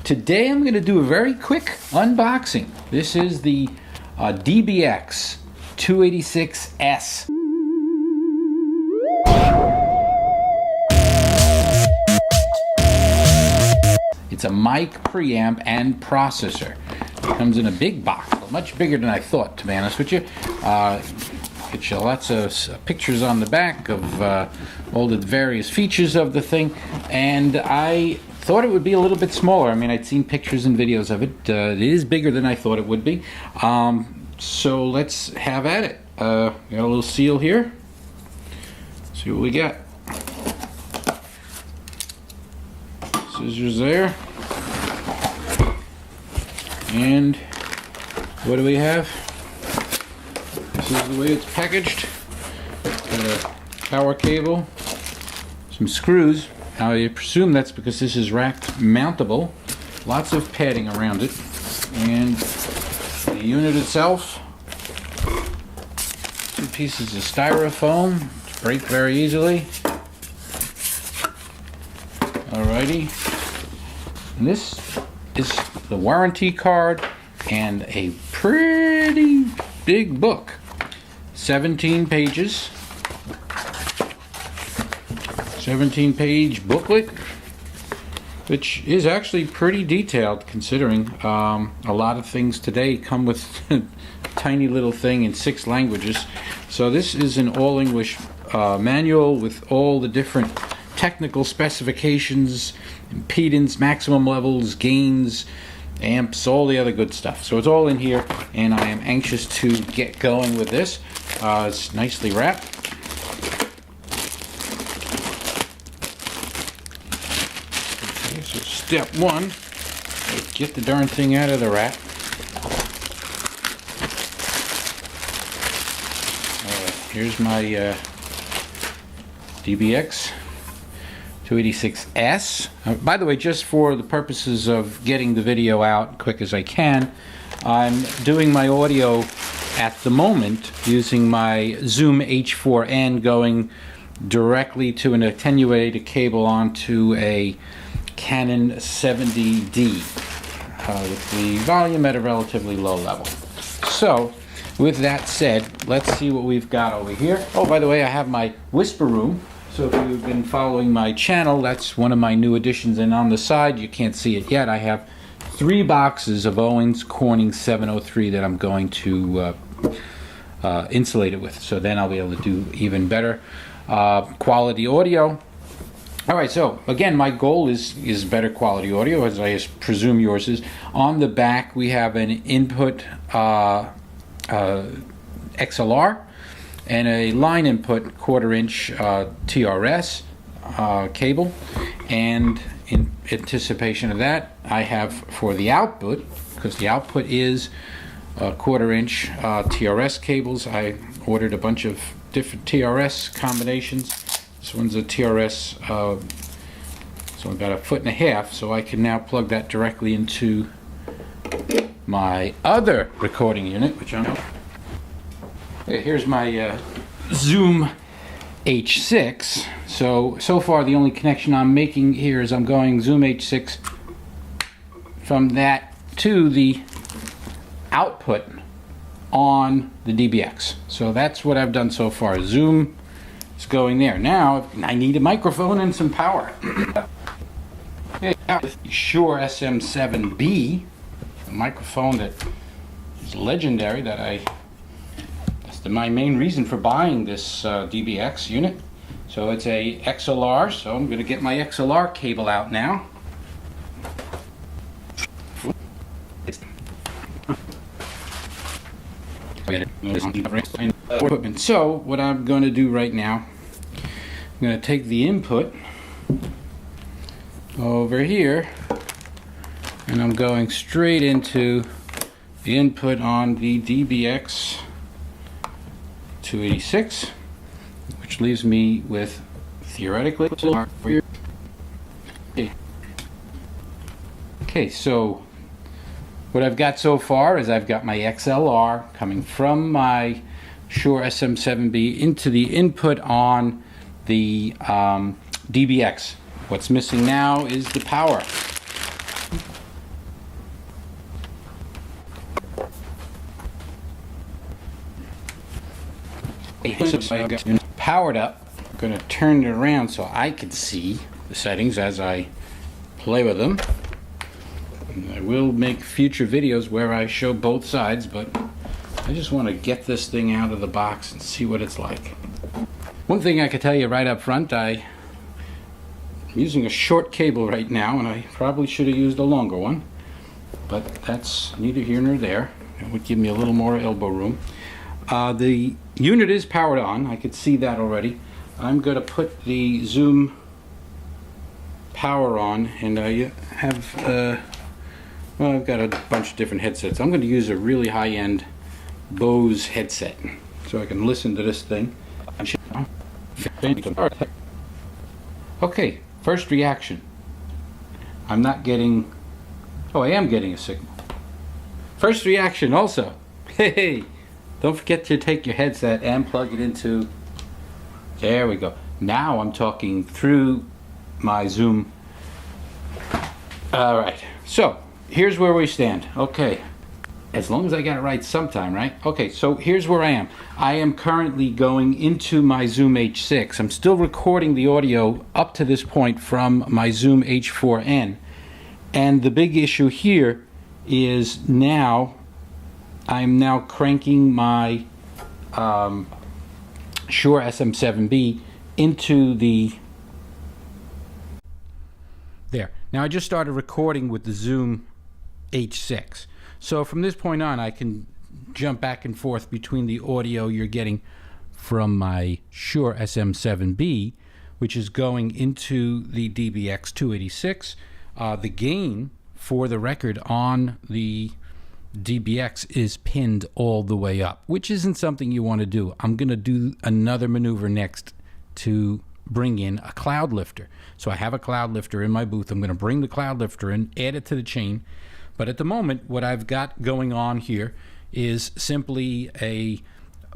Today I'm going to do a very quick unboxing. This is the dbx 286s. It's a mic, preamp, and processor. It comes in a big box, much bigger than I thought, to be honest with you. Get you lots of pictures on the back of all the various features of the thing, and I thought it would be a little bit smaller. I mean, I'd seen pictures and videos of it. It is bigger than I thought it would be. So let's have at it. Got a little seal here. See what we got. Scissors there. And what do we have? This is the way it's packaged. Got a power cable, some screws. Now I presume that's because this is racked mountable. Lots of padding around it. And the unit itself, 2 pieces of styrofoam to break very easily. Alrighty. And this is the warranty card and a pretty big book. 17 pages. 17-page booklet, which is actually pretty detailed considering a lot of things today come with a tiny little thing in 6 languages. So this is an all-English manual with all the different technical specifications, impedance, maximum levels, gains, amps, all the other good stuff. So it's all in here, and I am anxious to get going with this. It's nicely wrapped. So step 1, get the darn thing out of the wrap. Here's my dbx 286s. By the way, just for the purposes of getting the video out quick as I can, I'm doing my audio at the moment using my Zoom H4n, going directly to an attenuated cable onto a Canon 70D with the volume at a relatively low level. So with that said, let's see what we've got over here. Oh, by the way, I have my Whisper Room. So if you've been following my channel, that's one of my new additions. And on the side, you can't see it yet, I have 3 boxes of Owens Corning 703 that I'm going to insulate it with. So then I'll be able to do even better quality audio. Alright, so again, my goal is better quality audio, as I presume yours is. On the back, we have an input XLR and a line input 1/4-inch TRS cable. And in anticipation of that, I have for the output, because the output is 1/4-inch TRS cables, I ordered a bunch of different TRS combinations. This one's a TRS, so about 1.5 feet, so I can now plug that directly into my other recording unit, which I'm... Okay, here's my Zoom H6. So far the only connection I'm making here is I'm going Zoom H6 from that to the output on the dbx. So that's what I've done so far. Zoom is going there. Now I need a microphone and some power. Shure SM7B, a microphone that is legendary, that's my main reason for buying this dbx unit. So it's a XLR, so I'm going to get my XLR cable out now. So what I'm going to do right now, I'm going to take the input over here, and I'm going straight into the input on the dbx 286, which leaves me with theoretically... Okay, so what I've got so far is I've got my XLR coming from my Shure SM7B into the input on the dbx. What's missing now is the power. powered up. I'm going to turn it around so I can see the settings as I play with them. And I will make future videos where I show both sides, but I just want to get this thing out of the box and see what it's like. One thing I can tell you right up front, I'm using a short cable right now, and I probably should have used a longer one, but that's neither here nor there. It would give me a little more elbow room. The unit is powered on. I could see that already. I'm going to put the Zoom power on, and I have, well, I've got a bunch of different headsets. I'm going to use a really high-end Bose headset so I can listen to this thing. Okay, first reaction. I'm not getting, oh, I am getting a signal. First reaction also. Hey, don't forget to take your headset and plug it into, there we go. Now I'm talking through my Zoom. All right, so here's where we stand. Okay, as long as I got it right sometime, right? Okay, so here's where I am. I am currently going into my Zoom H6. I'm still recording the audio up to this point from my Zoom H4n. And the big issue here is now, I'm now cranking my Shure SM7B into the, there. Now I just started recording with the Zoom H6. So from this point on, I can jump back and forth between the audio you're getting from my Shure SM7B, which is going into the dbx 286. The gain, for the record, on the dbx is pinned all the way up, which isn't something you want to do. I'm going to do another maneuver next to bring in a Cloudlifter. So I have a Cloudlifter in my booth. I'm going to bring the Cloudlifter in, add it to the chain. But at the moment, what I've got going on here is simply a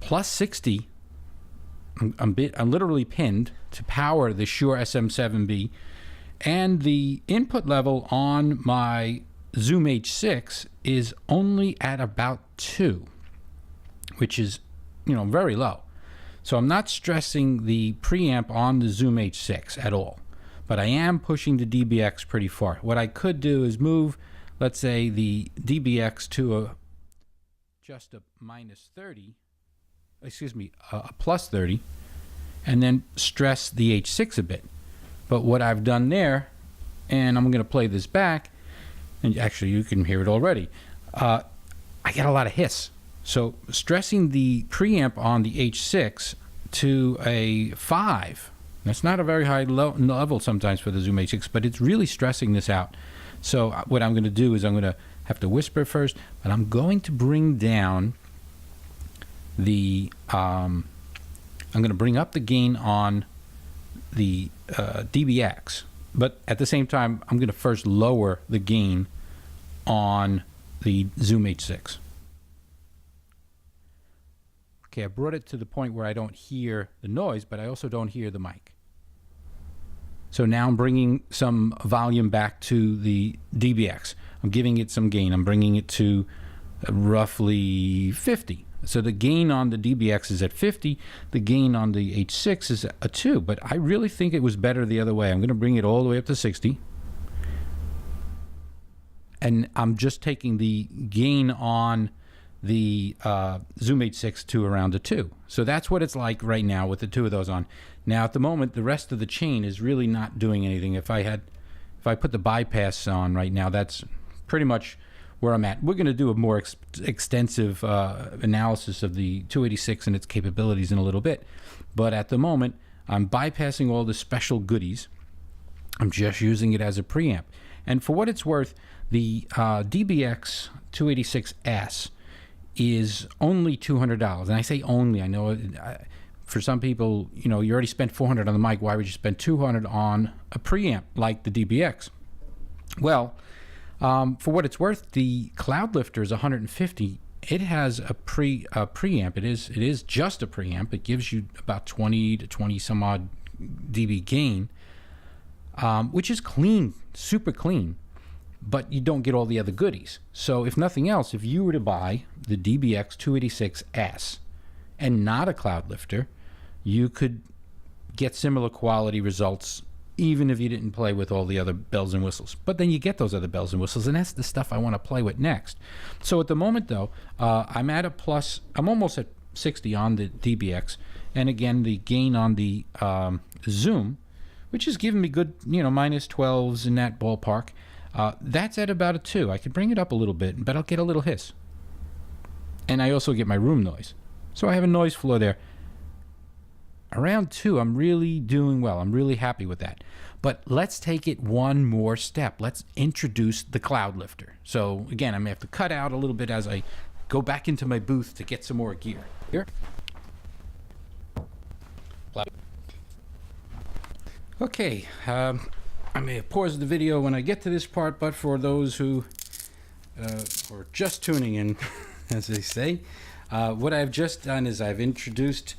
plus 60. I'm literally pinned to power the Shure SM7B, and the input level on my Zoom H6 is only at about 2, which is, you know, very low. So I'm not stressing the preamp on the Zoom H6 at all, but I am pushing the dbx pretty far. What I could do is move, let's say, the dbx to just a minus 30, excuse me, a plus 30, and then stress the H6 a bit. But what I've done there, and I'm going to play this back, and actually you can hear it already, I get a lot of hiss. So stressing the preamp on the H6 to a 5, that's not a very high level sometimes for the Zoom H6, but it's really stressing this out. So what I'm going to do is I'm going to have to whisper first, but I'm going to bring down the, I'm going to bring up the gain on the dbx, but at the same time I'm going to first lower the gain on the Zoom H6. Okay, I brought it to the point where I don't hear the noise, but I also don't hear the mic. So now I'm bringing some volume back to the dbx. I'm giving it some gain. I'm bringing it to roughly 50. So the gain on the dbx is at 50. The gain on the H6 is a 2. But I really think it was better the other way. I'm going to bring it all the way up to 60. And I'm just taking the gain on the Zoom H6 to around a 2. So that's what it's like right now with the two of those on. Now at the moment, the rest of the chain is really not doing anything. If I put the bypass on right now, that's pretty much where I'm at. We're going to do a more extensive analysis of the 286 and its capabilities in a little bit. But at the moment, I'm bypassing all the special goodies. I'm just using it as a preamp. And for what it's worth, the dbx 286s is only $200. And I say only, I know for some people, you know, you already spent $400 on the mic. Why would you spend $200 on a preamp like the dbx? Well, for what it's worth, the Cloudlifter is $150. It has a preamp. It is just a preamp. It gives you about 20 to 20 some odd dB gain, which is clean, super clean. But you don't get all the other goodies. So if nothing else, if you were to buy the dbx 286s and not a Cloudlifter, you could get similar quality results even if you didn't play with all the other bells and whistles. But then you get those other bells and whistles, and that's the stuff I want to play with next. So at the moment, though, I'm at a plus. I'm almost at 60 on the dbx, and again, the gain on the zoom, which is giving me good, minus 12s in that ballpark. That's at about a 2. I could bring it up a little bit, but I'll get a little hiss. And I also get my room noise. So I have a noise floor there. Around 2, I'm really doing well. I'm really happy with that. But let's take it one more step. Let's introduce the Cloudlifter. So again, I'm going to have to cut out a little bit as I go back into my booth to get some more gear. Here. Okay, I may have paused the video when I get to this part, but for those who are just tuning in, as they say, what I've just done is I've introduced,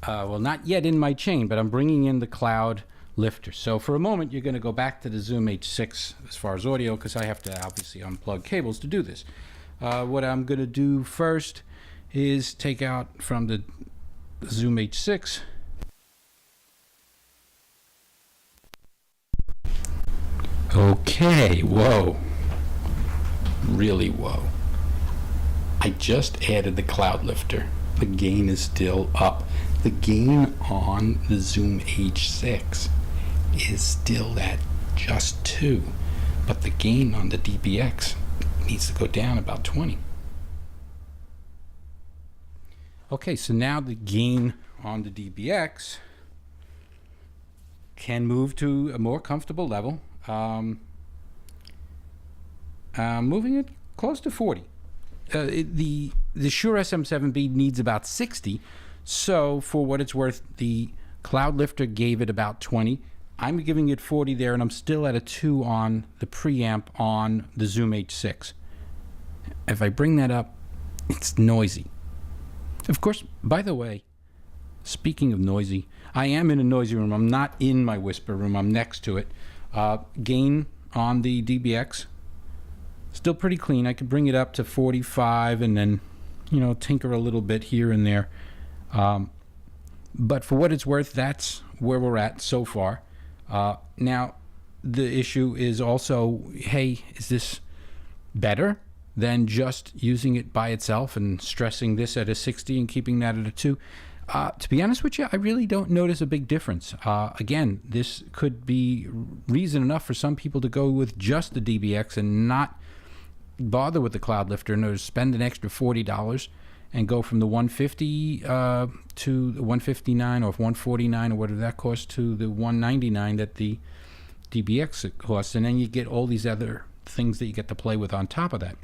well, not yet in my chain, but I'm bringing in the Cloudlifter. So for a moment, you're going to go back to the Zoom H6 as far as audio, because I have to obviously unplug cables to do this. What I'm going to do first is take out from the Zoom H6 Okay, whoa. Really whoa. I just added the Cloudlifter. The gain is still up. The gain on the Zoom H6 is still at just 2, but the gain on the dbx needs to go down about 20. Okay, so now the gain on the dbx can move to a more comfortable level. Moving it close to 40. The Shure SM7B needs about 60, so for what it's worth, the Cloudlifter gave it about 20. I'm giving it 40 there, and I'm still at a 2 on the preamp on the Zoom H6. If I bring that up, it's noisy. Of course, by the way, speaking of noisy, I am in a noisy room. I'm not in my whisper room. I'm next to it. Gain on the dbx still pretty clean. I could bring it up to 45 and then tinker a little bit here and there, but for what it's worth, that's where we're at so far. Now the issue is also, hey, is this better than just using it by itself and stressing this at a 60 and keeping that at a 2? To be honest with you, I really don't notice a big difference. Again, this could be reason enough for some people to go with just the dbx and not bother with the Cloudlifter and to spend an extra $40 and go from the 150 to the 159 or 149 or whatever that costs to the 199 that the dbx costs, and then you get all these other things that you get to play with on top of that.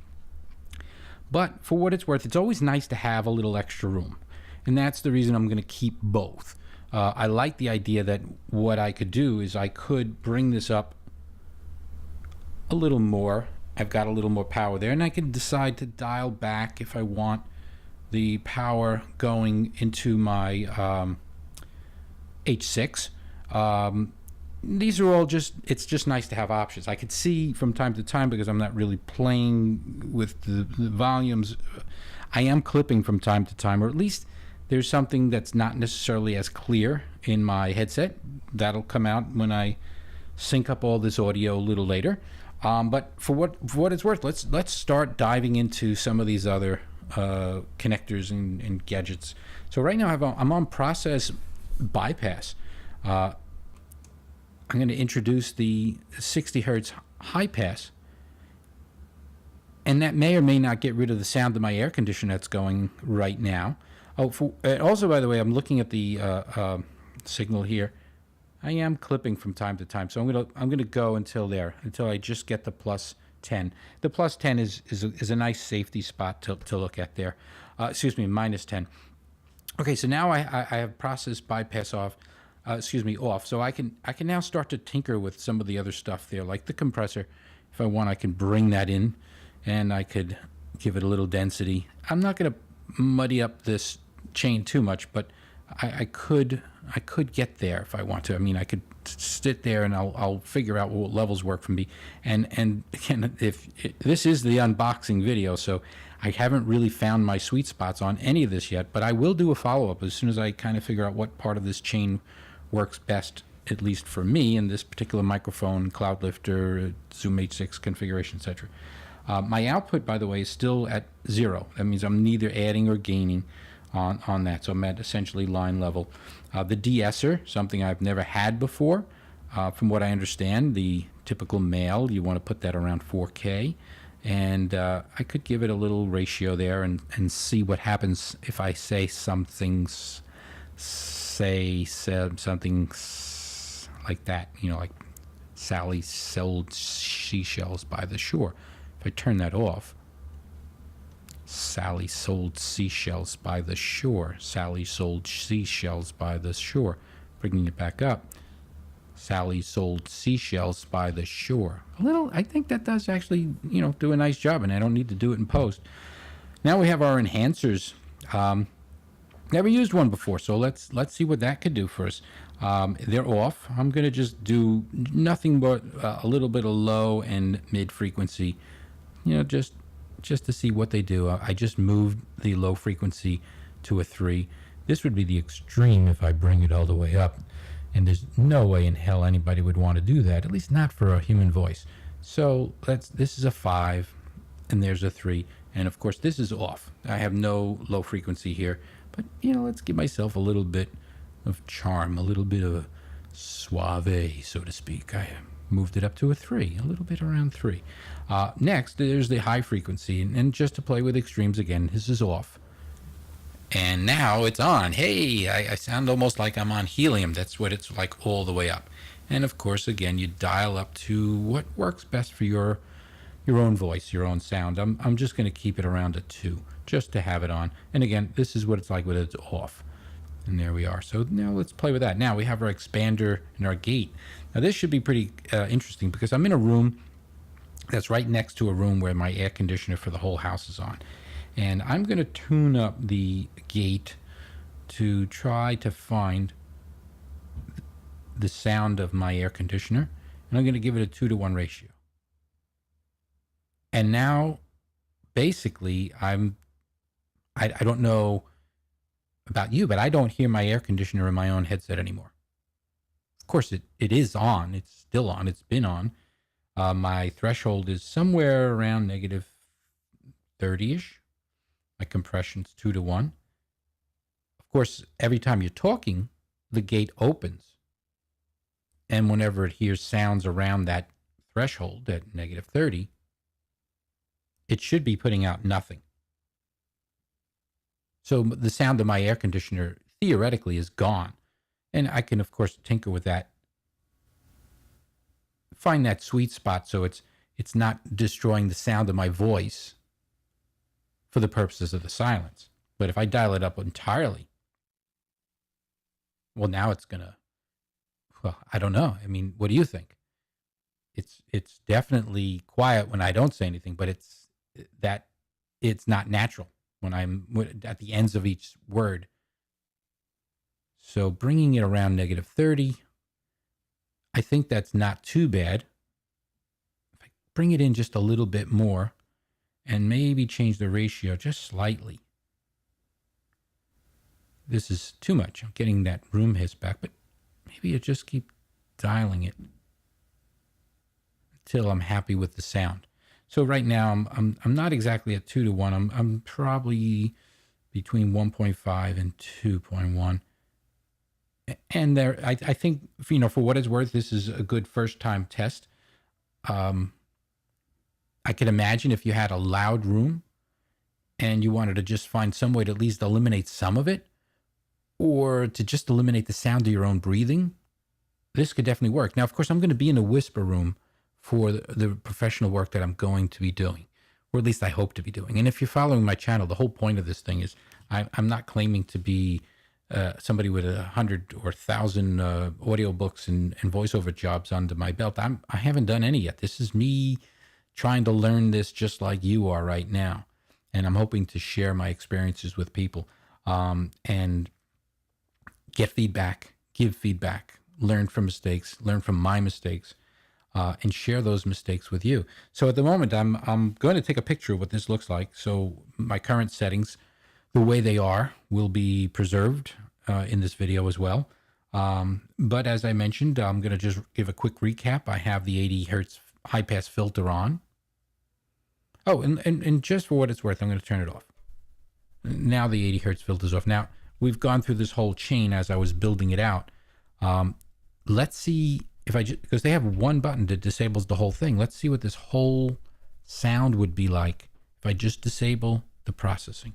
But for what it's worth, it's always nice to have a little extra room. And that's the reason I'm going to keep both. I like the idea that what I could do is I could bring this up a little more. I've got a little more power there, and I can decide to dial back if I want the power going into my H6. These are all it's just nice to have options. I could see from time to time, because I'm not really playing with the volumes, I am clipping from time to time, or at least there's something that's not necessarily as clear in my headset. That'll come out when I sync up all this audio a little later. But for what it's worth, let's start diving into some of these other connectors and gadgets. So right now I'm on process bypass. I'm going to introduce the 60 hertz high pass, and that may or may not get rid of the sound of my air conditioner that's going right now. Also, by the way, I'm looking at the signal here. I am clipping from time to time, so I'm gonna go until I just get the plus 10. The plus 10 is a nice safety spot to look at there. Excuse me, minus 10. Okay, so now I have process bypass off. Off. So I can now start to tinker with some of the other stuff there, like the compressor. If I want, I can bring that in, and I could give it a little density. I'm not gonna muddy up this chain too much, but I could get there if I want to. I mean, I could sit there and I'll figure out what levels work for me. And again, if this is the unboxing video, so I haven't really found my sweet spots on any of this yet, but I will do a follow-up as soon as I kind of figure out what part of this chain works best, at least for me, in this particular microphone, Cloudlifter, Zoom H6 configuration, etc. My output, by the way, is still at 0. That means I'm neither adding or gaining on that, so I'm at essentially line level. The de-esser, something I've never had before. From what I understand, the typical male, you want to put that around 4K. And I could give it a little ratio there and see what happens if I say something like that, like Sally sold seashells by the shore. If I turn that off, Sally sold seashells by the shore. Sally sold seashells by the shore. Bringing it back up. Sally sold seashells by the shore. I think that does actually, do a nice job, and I don't need to do it in post. Now we have our enhancers. Never used one before, so let's see what that could do for us. They're off. I'm going to just do nothing but a little bit of low and mid frequency, just to see what they do. I just moved the low frequency to a 3. This would be the extreme if I bring it all the way up. And there's no way in hell anybody would want to do that, at least not for a human voice. So this is a 5, and there's a 3. And of course, this is off. I have no low frequency here. But, let's give myself a little bit of charm, a little bit of a suave, so to speak. I moved it up to a 3, a little bit around 3. Next, there's the high frequency. And just to play with extremes again, this is off. And now it's on. Hey, I sound almost like I'm on helium. That's what it's like all the way up. And of course, again, you dial up to what works best for your own voice, your own sound. I'm just going to keep it around a 2, just to have it on. And again, this is what it's like when it's off. And there we are. So now let's play with that. Now we have our expander and our gate. Now this should be pretty interesting because I'm in a room that's right next to a room where my air conditioner for the whole house is on. And I'm going to tune up the gate to try to find the sound of my air conditioner. And I'm going to give it a 2-to-1 ratio. And now, basically, I don't know about you, but I don't hear my air conditioner in my own headset anymore. Of course, it is on. It's still on. It's been on. My threshold is somewhere around negative 30-ish. My compression's 2-to-1. Of course, every time you're talking, the gate opens. And whenever it hears sounds around that threshold at negative 30, it should be putting out nothing. So the sound of my air conditioner theoretically is gone. And I can, of course, tinker with that. Find that sweet spot so it's not destroying the sound of my voice for the purposes of the silence. But if I dial it up entirely, well, now it's going to, I don't know. I mean, what do you think? It's definitely quiet when I don't say anything, but it's not natural when I'm at the ends of each word. So bringing it around negative 30, I think that's not too bad. If I bring it in just a little bit more and maybe change the ratio just slightly. This is too much. I'm getting that room hiss back, but maybe I just keep dialing it until I'm happy with the sound. So right now I'm not exactly at 2-to-1. I'm probably between 1.5 and 2.1. And there, I think, for what it's worth, this is a good first-time test. I could imagine if you had a loud room and you wanted to just find some way to at least eliminate some of it, or to just eliminate the sound of your own breathing, this could definitely work. Now, of course, I'm going to be in a whisper room for the professional work that I'm going to be doing, or at least I hope to be doing. And if you're following my channel, the whole point of this thing is I'm not claiming to be somebody with 100 or 1,000 audiobooks and voiceover jobs under my belt. I haven't done any yet. This is me trying to learn this just like you are right now. And I'm hoping to share my experiences with people and get feedback, give feedback, learn from mistakes, learn from my mistakes. and share those mistakes with you. So at the moment, I'm going to take a picture of what this looks like. So my current settings, the way they are, will be preserved in this video as well. But as I mentioned, I'm going to just give a quick recap. I have the 80 hertz high pass filter on. Oh, and just for what it's worth, I'm going to turn it off. Now the 80 hertz filter's off. Now we've gone through this whole chain as I was building it out. Let's see if because they have one button that disables the whole thing. Let's see what this whole sound would be like if I just disable the processing.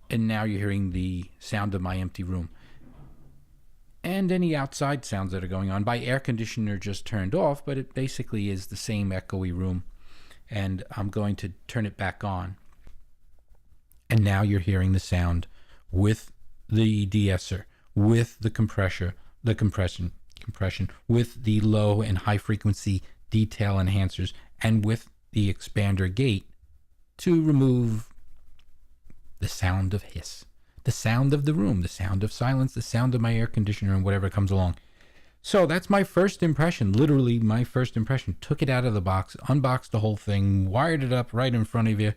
And now you're hearing the sound of my empty room. And any outside sounds that are going on. My air conditioner just turned off, but it basically is the same echoey room. And I'm going to turn it back on. And now you're hearing the sound with the de-esser, with the compression, with the low and high frequency detail enhancers, and with the expander gate to remove the sound of hiss, the sound of the room, the sound of silence, the sound of my air conditioner, and whatever comes along. So that's my first impression, literally my first impression. Took it out of the box, unboxed the whole thing, wired it up right in front of you,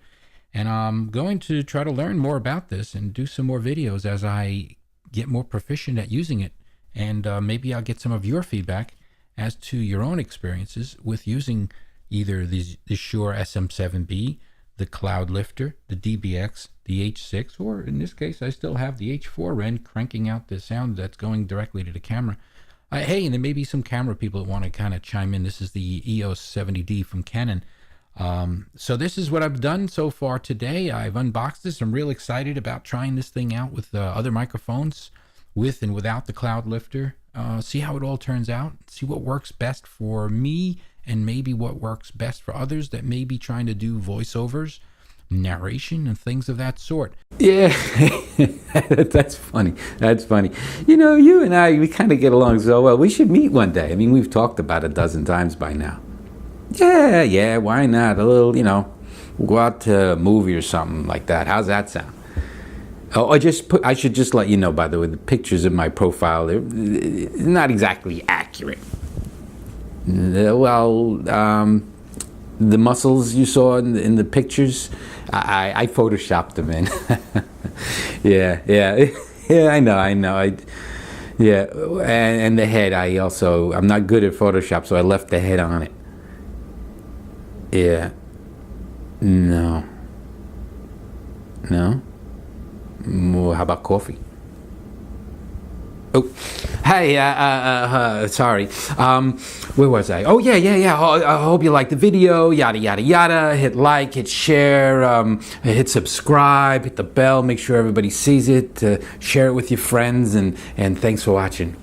and I'm going to try to learn more about this and do some more videos as I get more proficient at using it. And maybe I'll get some of your feedback as to your own experiences with using either the Shure SM7B, the Cloudlifter, the dbx, the H6, or in this case, I still have the H4 end cranking out the sound that's going directly to the camera. Hey, and there may be some camera people that want to kind of chime in. This is the EOS 70D from Canon. So this is what I've done so far today. I've unboxed this. I'm real excited about trying this thing out with other microphones, with and without the Cloudlifter. See how it all turns out. See what works best for me, and maybe what works best for others that may be trying to do voiceovers, narration, and things of that sort. Yeah, that's funny. That's funny. You know, you and I, we kind of get along so well. We should meet one day. I mean, we've talked about it a dozen times by now. Yeah, why not? A little, you know, we'll go out to a movie or something like that. How's that sound? Oh, I should just let you know, by the way, the pictures of my profile, they're not exactly accurate. The muscles you saw in the pictures, I photoshopped them in. yeah, I know. And the head, I'm not good at Photoshop, so I left the head on it. Yeah. No. Well, how about coffee? Oh, hey, sorry. Where was I? Oh, yeah. I hope you liked the video, yada, yada, yada. Hit like, hit share, hit subscribe, hit the bell, make sure everybody sees it, share it with your friends, and thanks for watching.